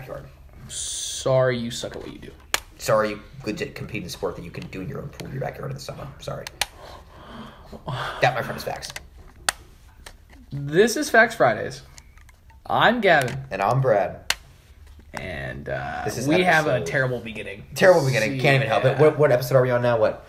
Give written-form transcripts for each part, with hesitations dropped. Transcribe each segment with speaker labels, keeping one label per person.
Speaker 1: backyard.
Speaker 2: Sorry, you suck at what you do.
Speaker 1: Sorry, you good to compete in a sport that you can do in your own pool in your backyard in the summer. Sorry. That, my friend, is facts.
Speaker 2: This is Facts Fridays. I'm Gavin.
Speaker 1: And I'm Brad.
Speaker 2: And
Speaker 1: we
Speaker 2: have a terrible beginning.
Speaker 1: Terrible beginning. Can't even help it. What episode are we on now? What?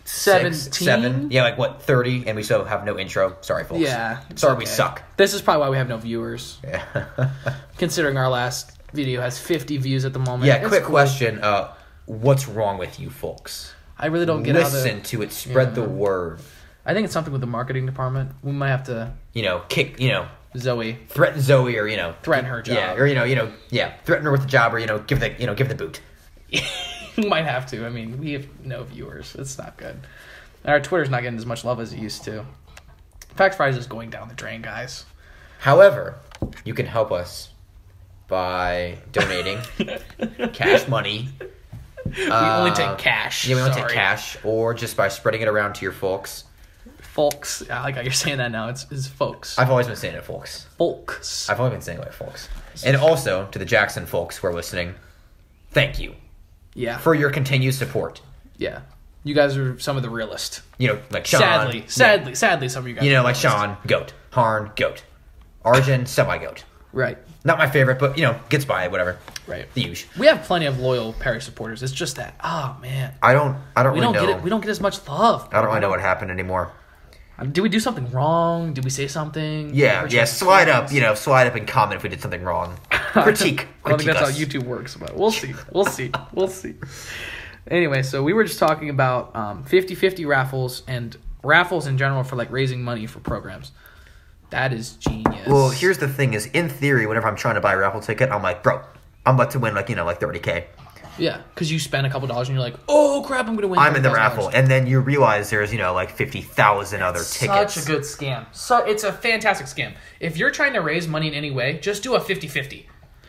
Speaker 2: 17?
Speaker 1: 7? Yeah, like what, 30? And we still have no intro. Sorry, folks.
Speaker 2: Yeah.
Speaker 1: Sorry,
Speaker 2: okay.
Speaker 1: we suck.
Speaker 2: This is probably why we have no viewers.
Speaker 1: Yeah.
Speaker 2: Considering our last video has 50 views at the moment.
Speaker 1: Yeah, quick question. What's wrong with you folks?
Speaker 2: I really don't get
Speaker 1: Listen to it. Spread the word.
Speaker 2: I think it's something with the marketing department. We might have to...
Speaker 1: Zoe.
Speaker 2: Threaten
Speaker 1: Zoe or,
Speaker 2: threaten her job.
Speaker 1: Yeah, or, threaten her with the job or, give the boot.
Speaker 2: We might have to. I mean, we have no viewers. It's not good. And our Twitter's not getting as much love as it used to. Facts Fridays is going down the drain, guys.
Speaker 1: However, you can help us by donating cash money.
Speaker 2: We only take cash.
Speaker 1: Yeah, we only take cash. Or just by spreading it around to your folks.
Speaker 2: Folks. I like how you're saying that now. It's folks.
Speaker 1: I've always been saying it, folks.
Speaker 2: Folks.
Speaker 1: I've always been saying it like folks. And also, to the Jackson folks who are listening, thank you.
Speaker 2: Yeah.
Speaker 1: For your continued support.
Speaker 2: Yeah. You guys are some of the realest.
Speaker 1: Like Sean.
Speaker 2: Sadly, some of you guys are
Speaker 1: like Sean, goat. Harn, goat. Arjun, semi-goat.
Speaker 2: Right.
Speaker 1: Not my favorite, but, gets by, whatever.
Speaker 2: Right.
Speaker 1: The usual.
Speaker 2: We have plenty of loyal Perry supporters. It's just that, oh, man.
Speaker 1: I don't really know.
Speaker 2: We don't get as much love.
Speaker 1: I don't really know what happened anymore.
Speaker 2: Did we do something wrong? Did we say something?
Speaker 1: Yeah. Slide up and comment if we did something wrong. Critique.
Speaker 2: I don't think that's how YouTube works, but we'll see. We'll see. Anyway, so we were just talking about 50-50 raffles and raffles in general for like raising money for programs. That is genius.
Speaker 1: Well, here's the thing: is in theory, whenever I'm trying to buy a raffle ticket, I'm like, bro, I'm about to win like $30K.
Speaker 2: Yeah, because you spend a couple dollars and you're like, oh crap, I'm gonna win.
Speaker 1: I'm in the raffle, and then you realize there's like 50,000 other tickets.
Speaker 2: Such a good scam. So it's a fantastic scam. If you're trying to raise money in any way, just do a 50-50.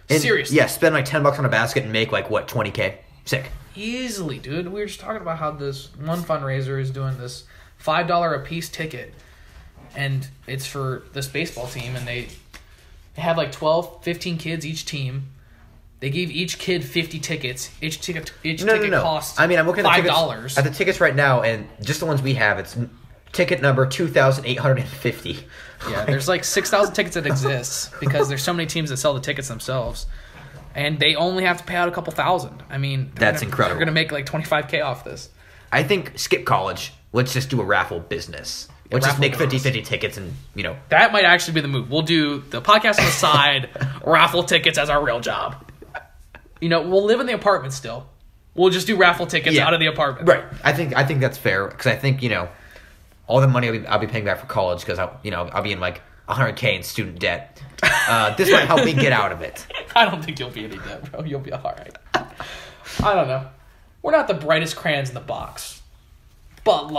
Speaker 2: Seriously.
Speaker 1: Yeah, spend like $10 on a basket and make like what, 20K. Sick.
Speaker 2: Easily, dude. We were just talking about how this one fundraiser is doing this $5 a piece ticket, and it's for this baseball team, and they have like 12, 15 kids each team. They gave each kid 50 tickets. Each ticket costs
Speaker 1: I'm looking at
Speaker 2: $5.
Speaker 1: At the tickets right now, and just the ones we have, it's ticket number 2,850.
Speaker 2: Yeah, there's like 6,000 tickets that exist because there's so many teams that sell the tickets themselves. And they only have to pay out a couple thousand. I mean,
Speaker 1: that's incredible.
Speaker 2: They're going to make like $25K off this.
Speaker 1: I think skip college. Let's just do a raffle business. Let's just make 50-50 tickets and,
Speaker 2: That might actually be the move. We'll do the podcast on the side, raffle tickets as our real job. We'll live in the apartment still. We'll just do raffle tickets out of the apartment.
Speaker 1: Right. I think that's fair because I think, all the money I'll be paying back for college because I'll be in like $100K in student debt. This might help me get out of it.
Speaker 2: I don't think you'll be any debt, bro. You'll be all right. I don't know. We're not the brightest crayons in the box, but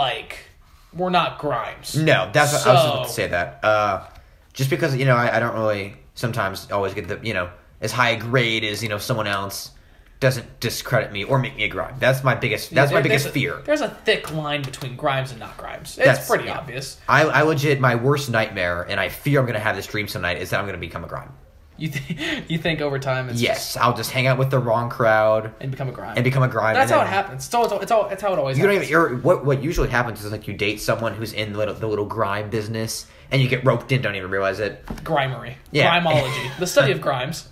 Speaker 2: we're not Grimes.
Speaker 1: No, that's what I was about to say that. Just because I don't really sometimes always get the as high a grade as someone else doesn't discredit me or make me a grime. That's my biggest. That's my biggest fear.
Speaker 2: There's a thick line between Grimes and not Grimes. It's pretty obvious.
Speaker 1: I legit, my worst nightmare, and I fear I'm going to have this dream tonight, is that I'm going to become a grime.
Speaker 2: You think over time?
Speaker 1: I'll just hang out with the wrong crowd
Speaker 2: and become a grime.
Speaker 1: That's
Speaker 2: how it happens. It's how it always happens.
Speaker 1: What usually happens is you date someone who's in the little grime business, and you get roped in, don't even realize it.
Speaker 2: Grimery.
Speaker 1: Yeah.
Speaker 2: Grimology. The study of grimes.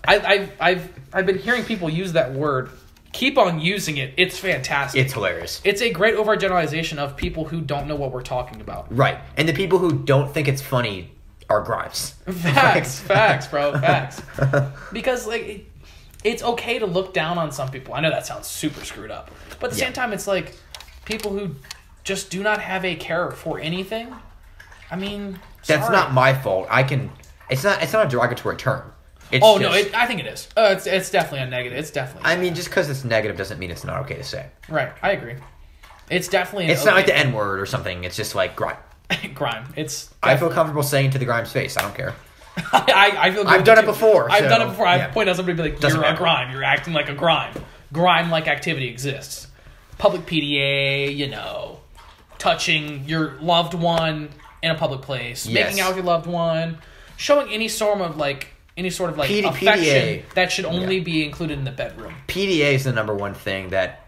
Speaker 2: I've been hearing people use that word. Keep on using it. It's fantastic.
Speaker 1: It's hilarious.
Speaker 2: It's a great overgeneralization of people who don't know what we're talking about.
Speaker 1: Right. And the people who don't think it's funny are grimes.
Speaker 2: Facts, bro. Facts. Because it's okay to look down on some people. I know that sounds super screwed up. But at the same time, it's people who just do not have a care for anything. I mean,
Speaker 1: that's not my fault. It's not a derogatory term.
Speaker 2: I think it is. It's definitely a negative. It's definitely.
Speaker 1: Just because it's negative doesn't mean it's not okay to say.
Speaker 2: Right, I agree. It's definitely.
Speaker 1: It's not like the N word or something. It's just like grime.
Speaker 2: Grime.
Speaker 1: I feel comfortable saying to the grime's face. I don't care.
Speaker 2: I feel.
Speaker 1: I've done it before.
Speaker 2: I've done it before. I've pointed out somebody and be like, "You're a grime. You're acting like a grime. Grime-like activity exists. Public PDA. Touching your loved one in a public place. Making out with your loved one. Showing any form of any sort of like
Speaker 1: PDA.
Speaker 2: affection that should only be included in the bedroom.
Speaker 1: PDA is the number one thing that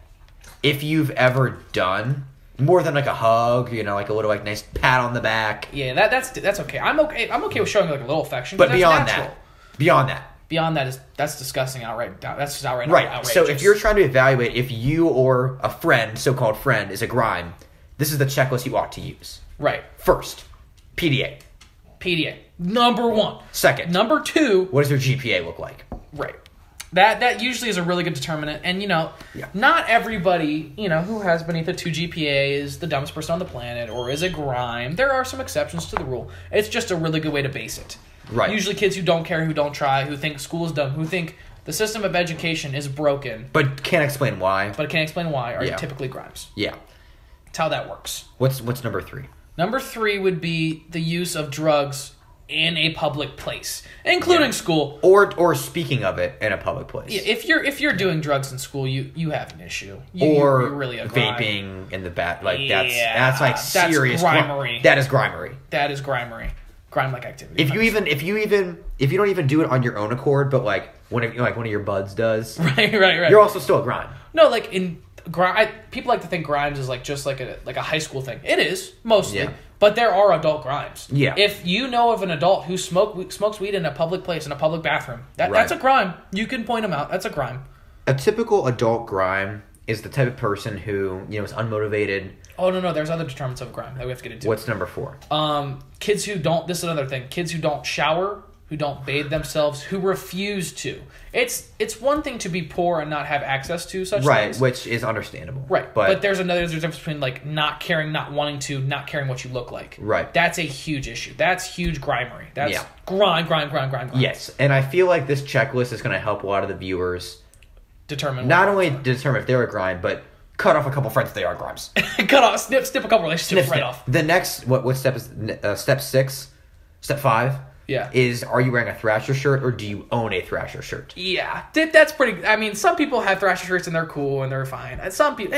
Speaker 1: if you've ever done more than like a hug, like a little like nice pat on the back.
Speaker 2: Yeah, that's okay. I'm okay with showing like a little affection.
Speaker 1: But
Speaker 2: beyond that, that's disgusting outright. That's just outright outrageous.
Speaker 1: So if you're trying to evaluate if you or a friend, so-called friend, is a grime, this is the checklist you ought to use.
Speaker 2: Right.
Speaker 1: First, PDA.
Speaker 2: Number 1.
Speaker 1: Second.
Speaker 2: Number 2.
Speaker 1: What does their GPA look like?
Speaker 2: Right. That usually is a really good determinant. And, not everybody, who has beneath a 2 GPA is the dumbest person on the planet or is a grime. There are some exceptions to the rule. It's just a really good way to base it.
Speaker 1: Right.
Speaker 2: Usually kids who don't care, who don't try, who think school is dumb, who think the system of education is broken.
Speaker 1: But can't explain why.
Speaker 2: Are typically grimes.
Speaker 1: Yeah.
Speaker 2: That's how that works.
Speaker 1: What's number 3?
Speaker 2: Number 3 would be the use of drugs in a public place, including school,
Speaker 1: or speaking of it in a public place.
Speaker 2: Yeah, if you're doing drugs in school, you have an issue.
Speaker 1: You're
Speaker 2: really a
Speaker 1: vaping in the back, like that's like serious
Speaker 2: grimery.
Speaker 1: That is grimery.
Speaker 2: That is grimery. Grime-like activity.
Speaker 1: If you don't even do it on your own accord, but like one of your buds does,
Speaker 2: right,
Speaker 1: you're also still a grime.
Speaker 2: No, like in grime, people like to think grimes is like just like a high school thing. It is mostly. Yeah. But there are adult grimes.
Speaker 1: Yeah.
Speaker 2: If you know of an adult who smokes weed in a public place, in a public bathroom, that's a grime. You can point them out. That's a grime.
Speaker 1: A typical adult grime is the type of person who, is unmotivated.
Speaker 2: Oh, no. There's other determinants of grime that we have to get into.
Speaker 1: What's number 4?
Speaker 2: Kids who don't... This is another thing. Kids who don't shower, who don't bathe themselves, who refuse to. It's one thing to be poor and not have access to such things.
Speaker 1: Right, which is understandable.
Speaker 2: Right, but there's a difference between like not caring, not wanting to, not caring what you look like.
Speaker 1: Right.
Speaker 2: That's a huge issue. That's huge grimery. That's grime.
Speaker 1: Yes, and I feel like this checklist is going to help a lot of the viewers
Speaker 2: determine
Speaker 1: if they're a grime, but cut off a couple friends if they are grimes.
Speaker 2: Snip a couple relationships right off.
Speaker 1: The next, what step is step 6? Step 5?
Speaker 2: Yeah.
Speaker 1: Is, are you wearing a Thrasher shirt or do you own a Thrasher shirt?
Speaker 2: Yeah. That's pretty... I mean, some people have Thrasher shirts and they're cool and they're fine. And some people...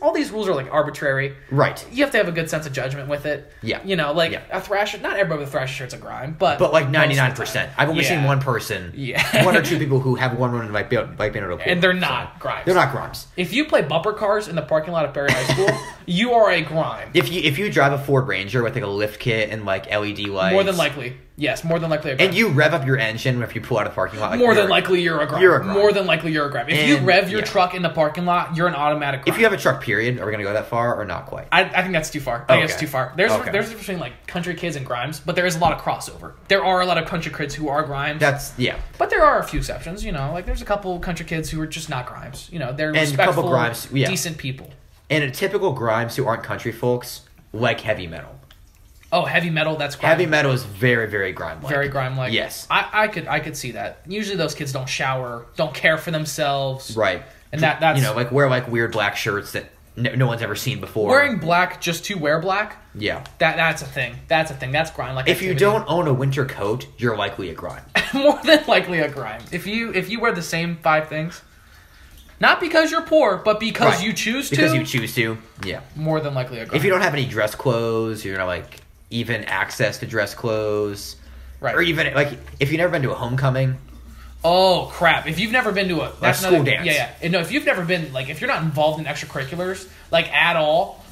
Speaker 2: all these rules are like arbitrary.
Speaker 1: Right.
Speaker 2: You have to have a good sense of judgment with it.
Speaker 1: Yeah.
Speaker 2: A Thrasher... Not everybody with a Thrasher shirt's a grime, but
Speaker 1: like 99%. I've only seen one person.
Speaker 2: Yeah.
Speaker 1: 1 or 2 people who have one run in like being able to.
Speaker 2: And they're not grimes.
Speaker 1: They're not grimes.
Speaker 2: If you play bumper cars in the parking lot of Barry High School, you are a grime.
Speaker 1: If you drive a Ford Ranger with like a lift kit and like LED lights...
Speaker 2: More than likely. Yes, more than likely a grime.
Speaker 1: And you rev up your engine if you pull out of the parking lot.
Speaker 2: More than likely you're a grime.
Speaker 1: You're a grime.
Speaker 2: More than likely you're a grime. If you rev your truck in the parking lot, you're an automatic grime.
Speaker 1: If you have a truck, period, are we going to go that far or not quite?
Speaker 2: I think that's too far. I think it's too far. There's a difference between like country kids and grimes, but there is a lot of crossover. There are a lot of country kids who are grimes. But there are a few exceptions, like there's a couple country kids who are just not grimes. They're respectful, grimes, decent people.
Speaker 1: And a typical grimes who aren't country folks like heavy metal.
Speaker 2: Oh, heavy metal, that's grime.
Speaker 1: Heavy metal is very, very grime-like.
Speaker 2: Very grime-like.
Speaker 1: Yes.
Speaker 2: I could see that. Usually those kids don't shower, don't care for themselves.
Speaker 1: Right.
Speaker 2: And that's...
Speaker 1: like wear like weird black shirts that no one's ever seen before.
Speaker 2: Wearing black just to wear black?
Speaker 1: Yeah.
Speaker 2: That's a thing. That's grime-like
Speaker 1: If you don't own a winter coat, you're likely a grime.
Speaker 2: More than likely a grime. If you wear the same 5 things... Not because you're poor, but because you choose to.
Speaker 1: Because you choose to, yeah.
Speaker 2: More than likely a grime.
Speaker 1: If you don't have any dress clothes, you're like even access to dress clothes,
Speaker 2: right?
Speaker 1: Or even like if you've never been to a homecoming.
Speaker 2: Oh crap! If you've never been to a
Speaker 1: school dance,
Speaker 2: yeah. No, if you've never been if you're not involved in extracurriculars like at all,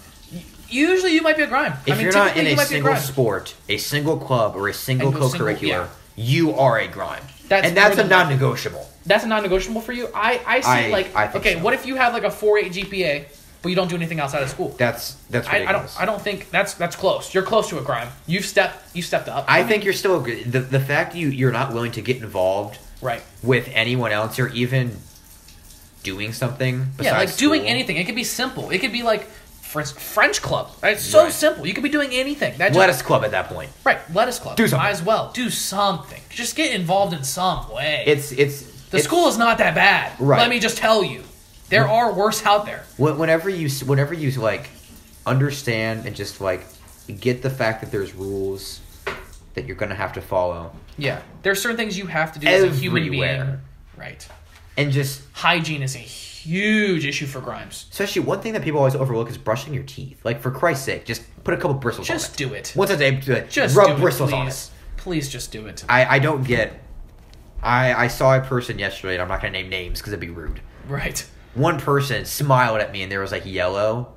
Speaker 2: usually you might be a grime.
Speaker 1: If you're not in a single sport, a single club, or a single co-curricular, you are a grime. That's a non-negotiable.
Speaker 2: That's a non-negotiable for you. I see what if you have like a 4.8 GPA, but you don't do anything outside of school?
Speaker 1: That's ridiculous.
Speaker 2: I don't think that's close. You're close to a grime. You've stepped up.
Speaker 1: I think you're still the fact you're not willing to get involved with anyone else or even doing something besides
Speaker 2: doing anything. It could be simple. It could be like French club. It's so simple. You could be doing anything.
Speaker 1: Lettuce club at that point.
Speaker 2: Right, lettuce club.
Speaker 1: Do something.
Speaker 2: Might as well do something. Just get involved in some way.
Speaker 1: The
Speaker 2: school is not that bad.
Speaker 1: Right.
Speaker 2: Let me just tell you, there are worse out there.
Speaker 1: Whenever you like understand and just like get the fact that there's rules that you're gonna have to follow.
Speaker 2: Yeah, there's certain things you have to do as a human being. Right.
Speaker 1: And just
Speaker 2: hygiene is a huge issue for grimes.
Speaker 1: Especially one thing that people always overlook is brushing your teeth. Like for Christ's sake, just put a couple bristles on it.
Speaker 2: Just do it.
Speaker 1: Once a day, just rub bristles on it.
Speaker 2: Please just do it.
Speaker 1: I don't get I saw a person yesterday, and I'm not going to name names because it'd be rude.
Speaker 2: Right.
Speaker 1: One person smiled at me, and there was like yellow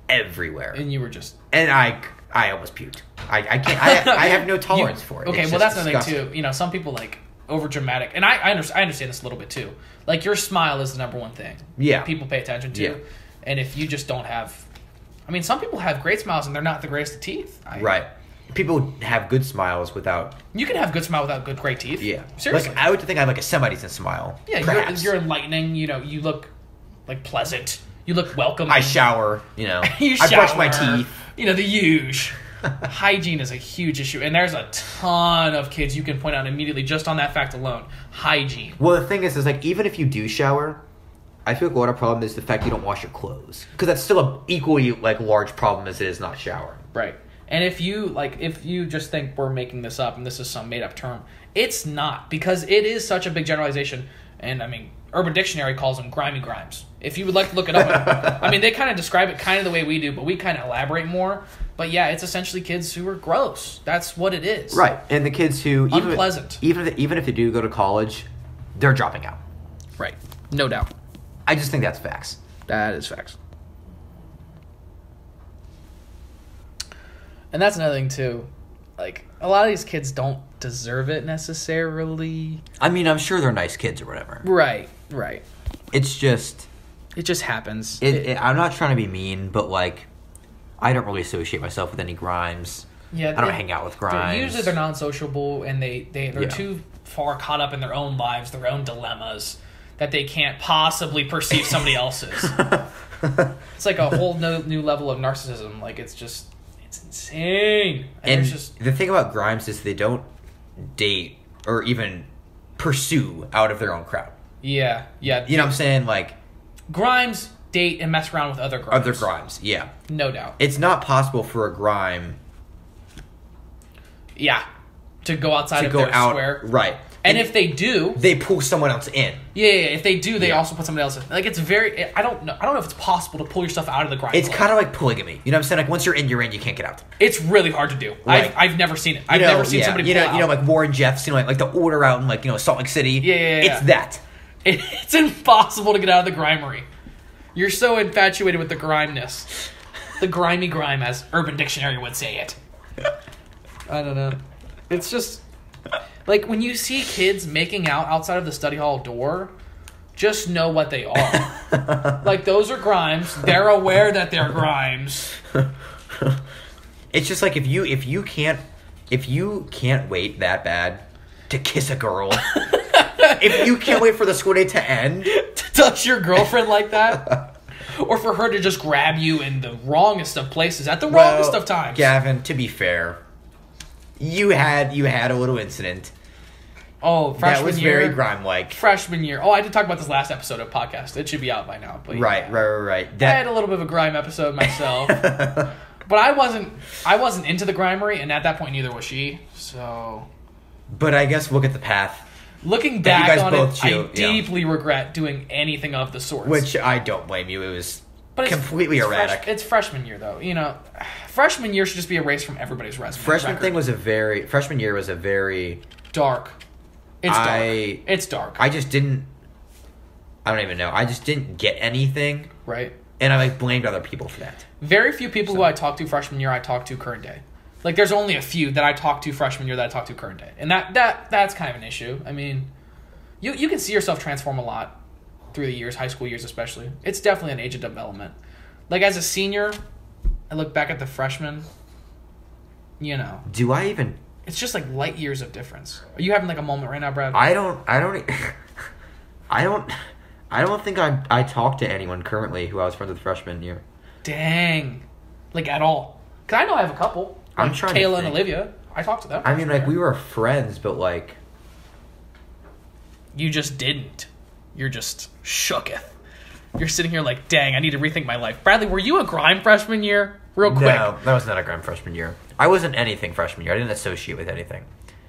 Speaker 1: everywhere.
Speaker 2: And you were just...
Speaker 1: And I almost puked. I can't. I have no tolerance for it.
Speaker 2: Okay,
Speaker 1: It's
Speaker 2: well,
Speaker 1: just
Speaker 2: that's another thing, too. You know, some people, like, over dramatic. And I understand this a little bit, too. Like, your smile is the number one thing.
Speaker 1: Yeah.
Speaker 2: People pay attention to.
Speaker 1: Yeah.
Speaker 2: And if you just don't have... I mean, some people have great smiles, and they're not the greatest of teeth.
Speaker 1: Right. People have good smiles without...
Speaker 2: You can have good smile without good, great teeth.
Speaker 1: Yeah.
Speaker 2: Seriously.
Speaker 1: Like, I would think I have, like, a semi-decent smile.
Speaker 2: Yeah,
Speaker 1: perhaps.
Speaker 2: you're enlightening. You know, you look, like, pleasant. You look welcoming.
Speaker 1: I shower, you know.
Speaker 2: You
Speaker 1: I brush
Speaker 2: shower.
Speaker 1: my teeth.
Speaker 2: You know, the huge. Hygiene is a huge issue, and there's a ton of kids you can point out immediately just on that fact alone. Hygiene.
Speaker 1: Well, the thing is like, even if you do shower, I feel like a lot of problem is the fact you don't wash your clothes. Because that's still a equally, like, large problem as it is not showering.
Speaker 2: Right. And if you just think we're making this up and this is some made-up term, it's not, because it is such a big generalization. And, I mean, Urban Dictionary calls them grimy grimes. If you would like to look it up, I mean, they kind of describe it kind of the way we do, but we kind of elaborate more. But, yeah, it's essentially kids who are gross. That's what it is.
Speaker 1: Right. And the kids who...
Speaker 2: Unpleasant.
Speaker 1: Even if they do go to college, they're dropping out.
Speaker 2: Right. No doubt.
Speaker 1: I just think that's facts.
Speaker 2: That is facts. And that's another thing, too. Like, a lot of these kids don't deserve it necessarily.
Speaker 1: I mean, I'm sure they're nice kids or whatever.
Speaker 2: Right.
Speaker 1: It's just...
Speaker 2: It just happens.
Speaker 1: I'm not trying to be mean, but, like, I don't really associate myself with any grimes.
Speaker 2: Yeah,
Speaker 1: I don't hang out with grimes.
Speaker 2: Usually they're non-sociable, and they're too far caught up in their own lives, their own dilemmas, that they can't possibly perceive somebody else's. It's like a whole new level of narcissism. Like, it's insane. And
Speaker 1: the thing about grimes is they don't date or even pursue out of their own crowd.
Speaker 2: Yeah.
Speaker 1: You know what I'm saying? Like,
Speaker 2: grimes date and mess around with other grimes.
Speaker 1: Other grimes, yeah.
Speaker 2: No doubt.
Speaker 1: It's not possible for a grime...
Speaker 2: Yeah. To go outside of their square.
Speaker 1: Right.
Speaker 2: And if they do...
Speaker 1: They pull someone else in.
Speaker 2: Yeah. If they do, they also put somebody else in. Like, it's very... I don't know if it's possible to pull yourself out of the grime.
Speaker 1: It's kind of like polygamy. You know what I'm saying? Like, once you're in, you can't get out.
Speaker 2: It's really hard to do. Right. I've never seen it. I've never seen somebody pull out. You
Speaker 1: know, like Warren Jeffs, like the order out in, like, Salt Lake City.
Speaker 2: Yeah.
Speaker 1: It's that.
Speaker 2: It's impossible to get out of the grimery. You're so infatuated with the grimeness. The grimy grime, as Urban Dictionary would say it. I don't know. It's just... Like, when you see kids making out outside of the study hall door, just know what they are. Like, those are grimes. They're aware that they're grimes.
Speaker 1: It's just like, if you can't wait that bad to kiss a girl, if you can't wait for the school day to end,
Speaker 2: to touch your girlfriend like that, or for her to just grab you in the wrongest of places at the wrongest of times.
Speaker 1: Gavin, to be fair, you had a little incident.
Speaker 2: Oh, freshman year.
Speaker 1: That was very grime-like.
Speaker 2: Freshman year. Oh, I did talk about this last episode of podcast. It should be out by now. But
Speaker 1: right.
Speaker 2: I had a little bit of a grime episode myself. But I wasn't into the grimery, and at that point neither was she. So.
Speaker 1: But I guess look at the path.
Speaker 2: Looking back on it, I deeply regret doing anything of the sort.
Speaker 1: Which I don't blame you. It was completely erratic.
Speaker 2: It's freshman year, though. Freshman year should just be erased from everybody's resume.
Speaker 1: Freshman year was a very
Speaker 2: dark. It's dark.
Speaker 1: I don't even know. I just didn't get anything.
Speaker 2: Right.
Speaker 1: And I blamed other people for that.
Speaker 2: Very few people who I talked to freshman year I talked to current day. Like, there's only a few that I talked to freshman year that I talked to current day. And that's kind of an issue. I mean, you can see yourself transform a lot through the years, high school years especially. It's definitely an age of development. Like, as a senior, I look back at the freshman,
Speaker 1: Do I even...
Speaker 2: It's just like light years of difference. Are you having like a moment right now, Brad?
Speaker 1: I don't think I talked to anyone currently who I was friends with freshman year.
Speaker 2: Dang. Like, at all. Because I know I have a couple.
Speaker 1: I'm trying to
Speaker 2: Kayla
Speaker 1: think.
Speaker 2: and Olivia. I talked to them.
Speaker 1: I mean, like, we were friends, but like...
Speaker 2: You just didn't. You're just shooketh. You're sitting here like, dang, I need to rethink my life. Bradley, were you a grime freshman year? Real quick.
Speaker 1: No, that was not a grime freshman year. I wasn't anything freshman year. I didn't associate with anything.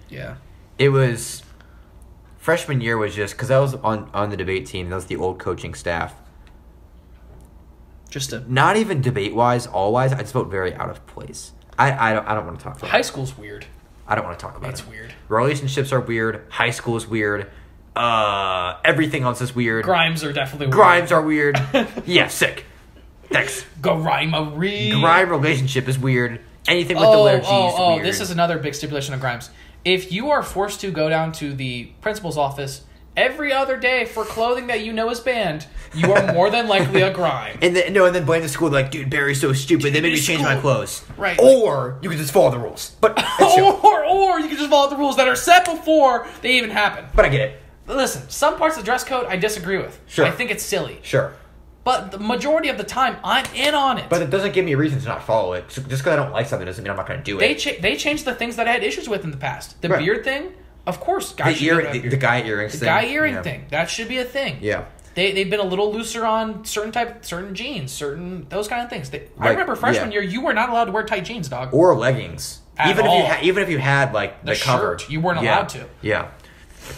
Speaker 2: Yeah.
Speaker 1: It was... Freshman year was just... Because I was on the debate team. That was the old coaching staff. Not even debate-wise, all-wise. I just felt very out of place. I don't want to talk about
Speaker 2: High school's weird.
Speaker 1: I don't want to talk about it.
Speaker 2: It's weird.
Speaker 1: Relationships are weird. High school is weird. Everything else is weird.
Speaker 2: Grimes are definitely weird.
Speaker 1: Grimes are weird. Yeah, sick. Thanks.
Speaker 2: Grimery.
Speaker 1: Grime relationship is weird. Anything with the letter G is weird.
Speaker 2: This is another big stipulation of Grimes. If you are forced to go down to the principal's office every other day for clothing that you know is banned, you are more than likely a grime.
Speaker 1: And then blame the school like, dude, Barry's so stupid. They made me change my clothes.
Speaker 2: Right.
Speaker 1: Or you can just follow the rules. But
Speaker 2: or you can just follow the rules that are set before they even happen.
Speaker 1: But I get it.
Speaker 2: Listen, some parts of the dress code I disagree with.
Speaker 1: Sure.
Speaker 2: I think it's silly.
Speaker 1: Sure.
Speaker 2: But the majority of the time, I'm in on it.
Speaker 1: But it doesn't give me a reason to not follow it. So just because I don't like something doesn't mean I'm not going to do it.
Speaker 2: They changed the things that I had issues with in the past. The
Speaker 1: Right.
Speaker 2: beard thing, of course.
Speaker 1: The guy earrings thing.
Speaker 2: The guy earring thing. That should be a thing.
Speaker 1: Yeah.
Speaker 2: They've been a little looser on certain jeans, those kind of things. I remember freshman year, you were not allowed to wear tight jeans, dog.
Speaker 1: Or leggings.
Speaker 2: Even
Speaker 1: if you had like the cover,
Speaker 2: shirt, you weren't allowed to.
Speaker 1: Yeah.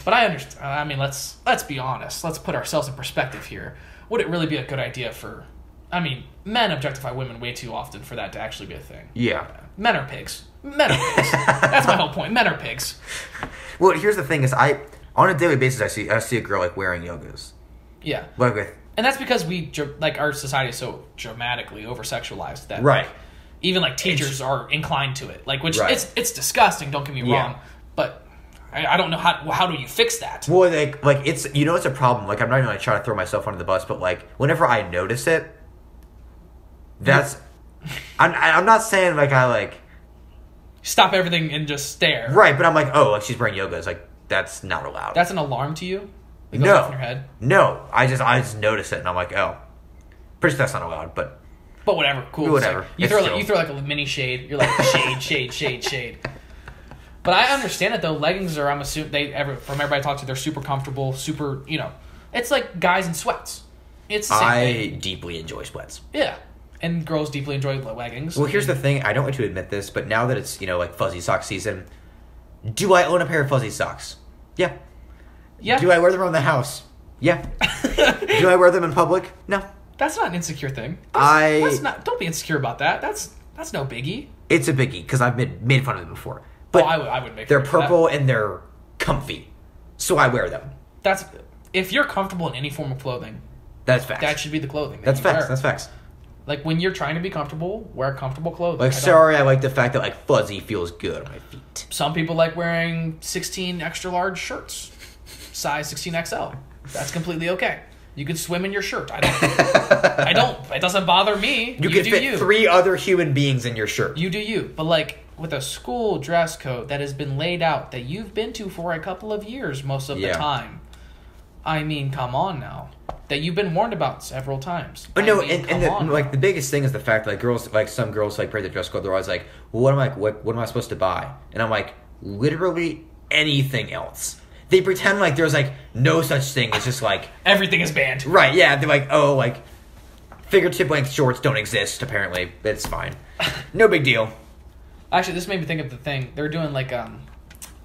Speaker 2: But I understand. I mean, let's be honest. Let's put ourselves in perspective here. Would it really be a good idea for? I mean, men objectify women way too often for that to actually be a thing.
Speaker 1: Yeah.
Speaker 2: Men are pigs. That's my whole point. Men are pigs.
Speaker 1: Well, here's the thing: is on a daily basis, I see a girl like wearing yogas.
Speaker 2: Yeah.
Speaker 1: And
Speaker 2: that's because our society is so dramatically over-sexualized that
Speaker 1: right.
Speaker 2: Even like teachers are inclined to it. Like, which it's disgusting. Don't get me wrong, but I don't know how do you fix that.
Speaker 1: Well, like it's it's a problem. Like I'm not even trying to throw myself under the bus, but like whenever I notice it, that's I'm not saying like I like
Speaker 2: stop everything and just stare.
Speaker 1: Right, but I'm like, oh, like she's wearing yoga. It's like that's not allowed.
Speaker 2: That's an alarm to you? It goes
Speaker 1: No.
Speaker 2: off in your head?
Speaker 1: No. I just notice it and I'm like, oh. Pretty sure that's not allowed, but
Speaker 2: whatever, cool.
Speaker 1: Whatever.
Speaker 2: Like, you throw like a mini shade. You're like shade. But I understand it though. Leggings are, I'm assuming from everybody I talk to, they're super comfortable, super, it's like guys in sweats. It's the same thing.
Speaker 1: Deeply enjoy sweats.
Speaker 2: Yeah. And girls deeply enjoy leggings.
Speaker 1: Well, here's the thing. I don't want to admit this, but now that it's, like fuzzy sock season, do I own a pair of fuzzy socks? Yeah.
Speaker 2: Yeah.
Speaker 1: Do I wear them around the house? Yeah. Do I wear them in public? No.
Speaker 2: That's not an insecure thing. Don't be insecure about that. That's no biggie.
Speaker 1: It's a biggie because I've made fun of them before. But
Speaker 2: I would make.
Speaker 1: They're purple and they're comfy, so I wear them.
Speaker 2: If you're comfortable in any form of clothing.
Speaker 1: That's facts.
Speaker 2: That should be the clothing.
Speaker 1: That's facts. That's facts.
Speaker 2: Like when you're trying to be comfortable, wear comfortable clothing.
Speaker 1: I like the fact that like fuzzy feels good on my feet.
Speaker 2: Some people like wearing 16 extra large shirts, size 16XL. That's completely okay. You can swim in your shirt. I don't. It doesn't bother me.
Speaker 1: You can fit 3 other human beings in your shirt.
Speaker 2: You do you. But like with a school dress code that has been laid out that you've been to for a couple of years most of the time. I mean, come on now. That you've been warned about several times.
Speaker 1: But the biggest thing is the fact that some girls break the dress code. They're always like, well, what am I supposed to buy? And I'm like, literally anything else. They pretend like there's no such thing. It's just like
Speaker 2: everything is banned. Right?
Speaker 1: Yeah. They're like, oh, fingertip length shorts don't exist. Apparently, it's fine. No big deal.
Speaker 2: Actually, this made me think of the thing they're doing.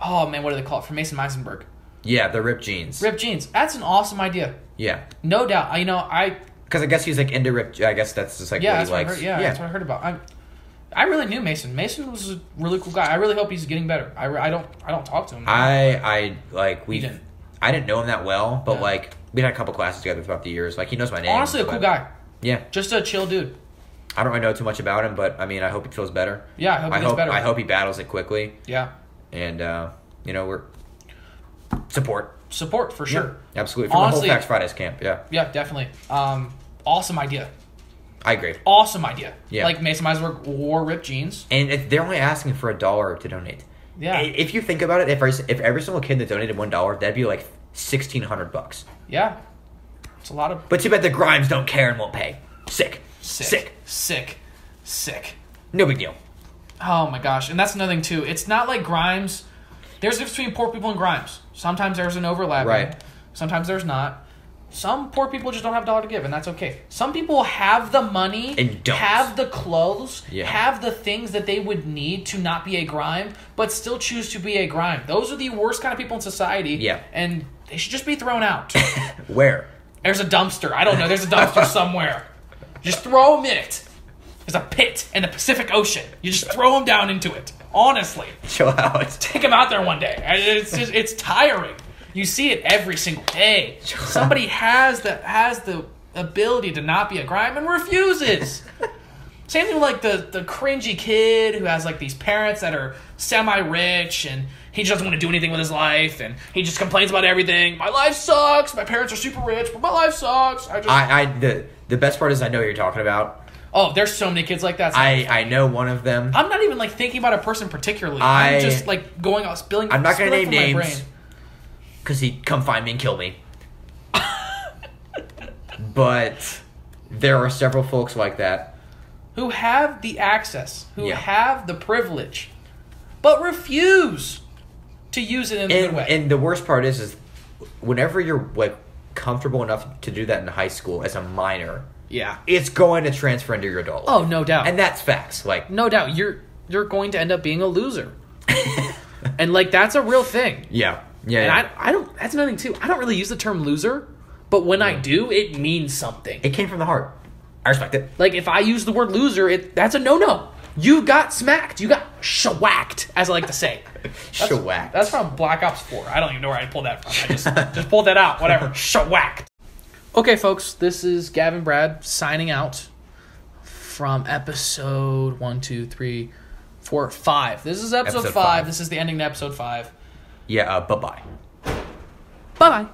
Speaker 2: Oh man, what do they call it? For Mason Meisenberg.
Speaker 1: Yeah, the ripped jeans.
Speaker 2: Ripped jeans. That's an awesome idea.
Speaker 1: Yeah.
Speaker 2: No doubt.
Speaker 1: Because I guess he's into ripped. I guess that's just what he likes.
Speaker 2: That's what I heard about. I really knew Mason. Mason was a really cool guy. I really hope he's getting better. I don't talk to him.
Speaker 1: I didn't know him that well, but we had a couple classes together throughout the years. He knows my name.
Speaker 2: Honestly, a cool guy.
Speaker 1: Yeah.
Speaker 2: Just a chill dude.
Speaker 1: I don't really know too much about him, but I hope he feels better.
Speaker 2: Yeah, I hope he gets better.
Speaker 1: I hope he battles it quickly.
Speaker 2: Yeah.
Speaker 1: And we're support
Speaker 2: for sure.
Speaker 1: Yeah, absolutely. From the whole Facts Fridays camp. Yeah.
Speaker 2: Yeah, definitely. Awesome idea.
Speaker 1: I agree.
Speaker 2: Awesome idea.
Speaker 1: Yeah.
Speaker 2: Mason Meisenberg wore ripped jeans.
Speaker 1: And they're only asking for $1 to donate.
Speaker 2: Yeah.
Speaker 1: If you think about it, if every single kid that donated $1, that'd be $1,600.
Speaker 2: Yeah. It's a lot of.
Speaker 1: But too bad the Grimes don't care and won't pay. Sick. No big deal.
Speaker 2: Oh my gosh. And that's another thing too. It's not like Grimes. There's a difference between poor people and Grimes. Sometimes there's an overlap.
Speaker 1: Right.
Speaker 2: Sometimes there's not. Some poor people just don't have $1 to give, and that's okay. Some people have the money,
Speaker 1: and don't.
Speaker 2: Have the clothes, have the things that they would need to not be a grime, but still choose to be a grime. Those are the worst kind of people in society.
Speaker 1: Yeah.
Speaker 2: And they should just be thrown out.
Speaker 1: Where?
Speaker 2: There's a dumpster. I don't know. There's a dumpster somewhere. Just throw them in it. There's a pit in the Pacific Ocean. You just throw them down into it. Honestly.
Speaker 1: Chill out.
Speaker 2: Take him out there one day. It's tiring. You see it every single day. Somebody has the ability to not be a grime and refuses. Same thing with like the cringy kid who has like these parents that are semi-rich and he just doesn't want to do anything with his life and he just complains about everything. My life sucks. My parents are super rich, but my life sucks.
Speaker 1: The best part is I know what you're talking about.
Speaker 2: Oh, there's so many kids like that.
Speaker 1: I know one of them.
Speaker 2: I'm not even like thinking about a person particularly. I'm just like going out spilling.
Speaker 1: I'm not going to name names because he'd come find me and kill me. But there are several folks like that
Speaker 2: who have the access, who have the privilege, but refuse to use it in a good way.
Speaker 1: And the worst part is whenever you're like comfortable enough to do that in high school as a minor.
Speaker 2: Yeah,
Speaker 1: it's going to transfer into your adult life.
Speaker 2: Oh, no doubt.
Speaker 1: And that's facts. Like,
Speaker 2: no doubt, you're going to end up being a loser, and like that's a real thing.
Speaker 1: Yeah.
Speaker 2: And I don't. That's another thing too. I don't really use the term loser, but when I do, it means something.
Speaker 1: It came from the heart. I respect it.
Speaker 2: Like if I use the word loser, that's a no. You got smacked. You got Scwacked, as I like to say.
Speaker 1: Scwacked.
Speaker 2: That's from Black Ops 4. I don't even know where I pulled that from. I just pulled that out. Whatever. Scwacked. Okay, folks, this is Gav and Brad signing out from episode 1, 2, 3, 4, 5. This is episode 5. This is the ending to episode 5.
Speaker 1: Yeah, bye-bye.
Speaker 2: Bye-bye.